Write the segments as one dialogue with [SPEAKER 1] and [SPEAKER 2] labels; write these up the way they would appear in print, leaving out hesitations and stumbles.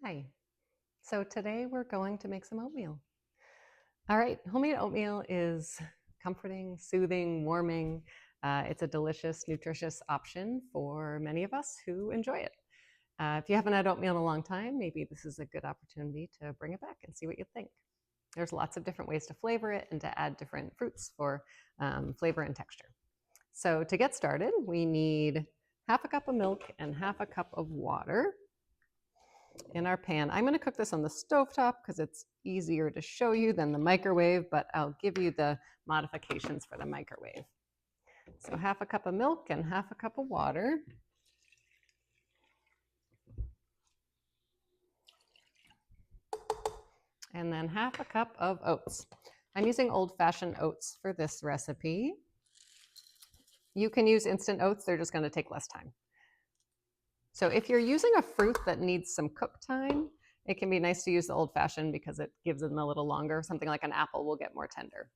[SPEAKER 1] Hi. So today we're going to make some oatmeal. All right, homemade oatmeal is comforting, soothing, warming. It's a delicious, nutritious option for many of us who enjoy it. If you haven't had oatmeal in a long time, maybe this is a good opportunity to bring it back and see what you think. There's lots of different ways to flavor it and to add different fruits for flavor and texture. So to get started, we need half a cup of milk and half a cup of water in our pan. I'm going to cook this on the stovetop because it's easier to show you than the microwave, but I'll give you the modifications for the microwave. So half a cup of milk and half a cup of water. And then half a cup of oats. I'm using old-fashioned oats for this recipe. You can use instant oats, they're just going to take less time. So if you're using a fruit that needs some cook time, it can be nice to use the old-fashioned because it gives them a little longer. Something like an apple will get more tender.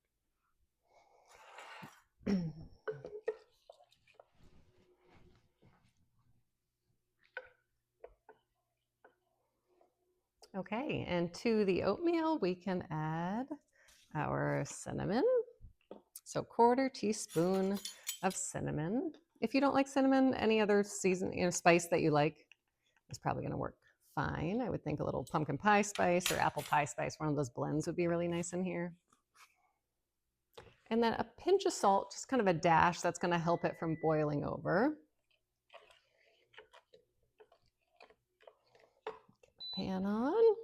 [SPEAKER 1] Okay, and to the oatmeal, we can add our cinnamon. So 1/4 teaspoon of cinnamon. If you don't like cinnamon, any other spice that you like is probably going to work fine. I would think a little pumpkin pie spice or apple pie spice, one of those blends would be really nice in here. And then a pinch of salt, just kind of a dash, that's going to help it from boiling over. Get my pan on.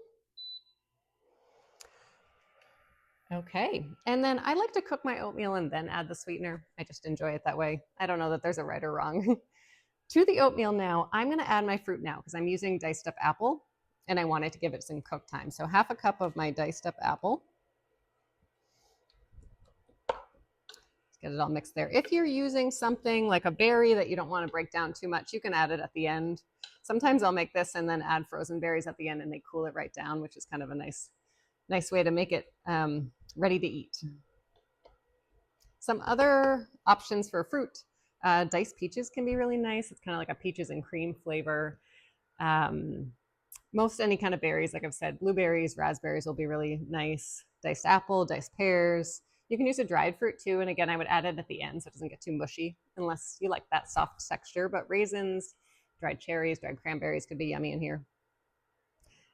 [SPEAKER 1] Okay, and then I like to cook my oatmeal and then add the sweetener. I just enjoy it that way. I don't know that there's a right or wrong. To the oatmeal now, I'm going to add my fruit now because I'm using diced up apple and I wanted to give it some cook time. So half a cup of my diced up apple. Let's get it all mixed there. If you're using something like a berry that you don't want to break down too much, you can add it at the end. Sometimes I'll make this and then add frozen berries at the end and they cool it right down, which is kind of a nice way to make it ready to eat. Some other options for fruit. Diced peaches can be really nice. It's kind of like a peaches and cream flavor. Most any kind of berries, like I've said, blueberries, raspberries will be really nice. Diced apple, diced pears. You can use a dried fruit too. And again, I would add it at the end so it doesn't get too mushy unless you like that soft texture. But raisins, dried cherries, dried cranberries could be yummy in here.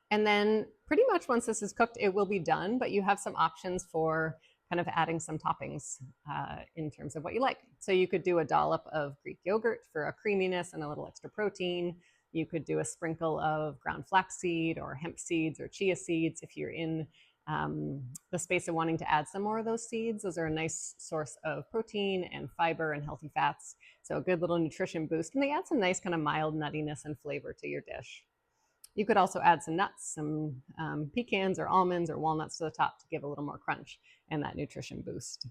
[SPEAKER 1] And then pretty much once this is cooked, it will be done, but you have some options for kind of adding some toppings in terms of what you like. So you could do a dollop of Greek yogurt for a creaminess and a little extra protein. You could do a sprinkle of ground flaxseed or hemp seeds or chia seeds if you're in the space of wanting to add some more of those seeds. Those are a nice source of protein and fiber and healthy fats. So a good little nutrition boost. And they add some nice kind of mild nuttiness and flavor to your dish. You could also add some nuts, some pecans or almonds or walnuts to the top to give a little more crunch and that nutrition boost.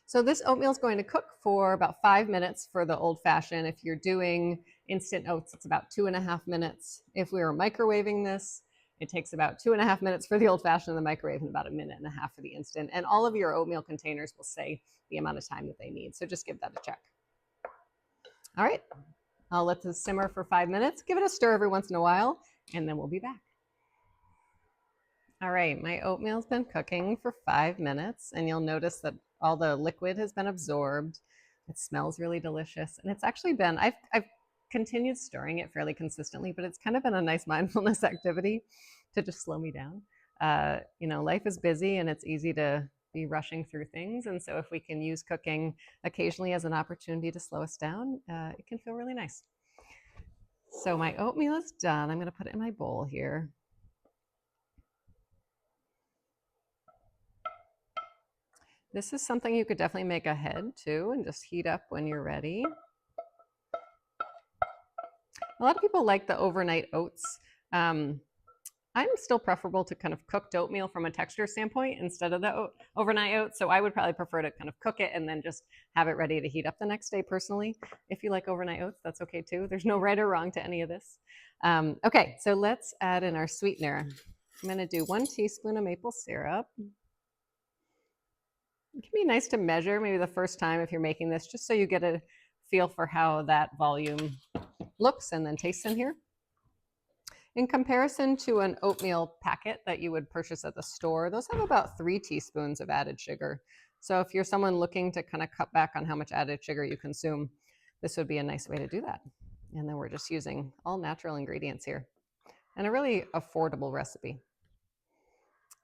[SPEAKER 1] So this oatmeal is going to cook for about 5 minutes for the old fashioned. If you're doing instant oats, it's about 2.5 minutes. If we were microwaving this, it takes about 2.5 minutes for the old fashioned in the microwave and about 1.5 minutes for the instant. And all of your oatmeal containers will say the amount of time that they need. So just give that a check. All right. I'll let this simmer for 5 minutes. Give it a stir every once in a while, and then we'll be back. All right, my oatmeal's been cooking for 5 minutes, and you'll notice that all the liquid has been absorbed. It smells really delicious, and it's actually been, I've continued stirring it fairly consistently, but it's kind of been a nice mindfulness activity to just slow me down. Life is busy, and it's easy to be rushing through things. And so if we can use cooking occasionally as an opportunity to slow us down, it can feel really nice. So my oatmeal is done. I'm going to put it in my bowl here. This is something you could definitely make ahead too and just heat up when you're ready. A lot of people like the overnight oats. I'm still preferable to kind of cooked oatmeal from a texture standpoint instead of the overnight oats. So I would probably prefer to kind of cook it and then just have it ready to heat up the next day personally. If you like overnight oats, that's okay too. There's no right or wrong to any of this. Okay, so let's add in our sweetener. I'm going to do 1 teaspoon of maple syrup. It can be nice to measure maybe the first time if you're making this, just so you get a feel for how that volume looks and then tastes in here. In comparison to an oatmeal packet that you would purchase at the store, those have about 3 teaspoons of added sugar. So if you're someone looking to kind of cut back on how much added sugar you consume, this would be a nice way to do that. And then we're just using all natural ingredients here and a really affordable recipe.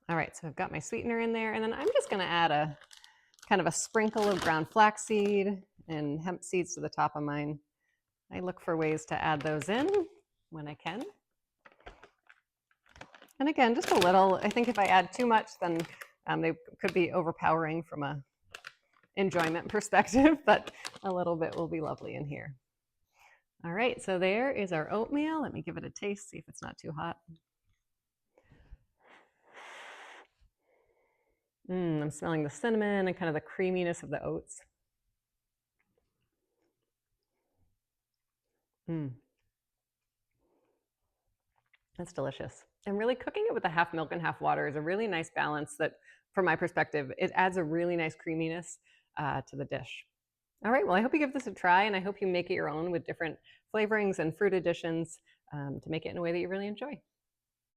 [SPEAKER 1] All right, so I've got my sweetener in there, and then I'm just going to add a kind of a sprinkle of ground flaxseed and hemp seeds to the top of mine. I look for ways to add those in when I can. And again, just a little. I think if I add too much, then they could be overpowering from a enjoyment perspective, but a little bit will be lovely in here. All right, so there is our oatmeal. Let me give it a taste, see if it's not too hot. I'm smelling the cinnamon and kind of the creaminess of the oats. That's delicious. And really cooking it with a half milk and half water is a really nice balance that, from my perspective, it adds a really nice creaminess to the dish. All right, well, I hope you give this a try, and I hope you make it your own with different flavorings and fruit additions to make it in a way that you really enjoy.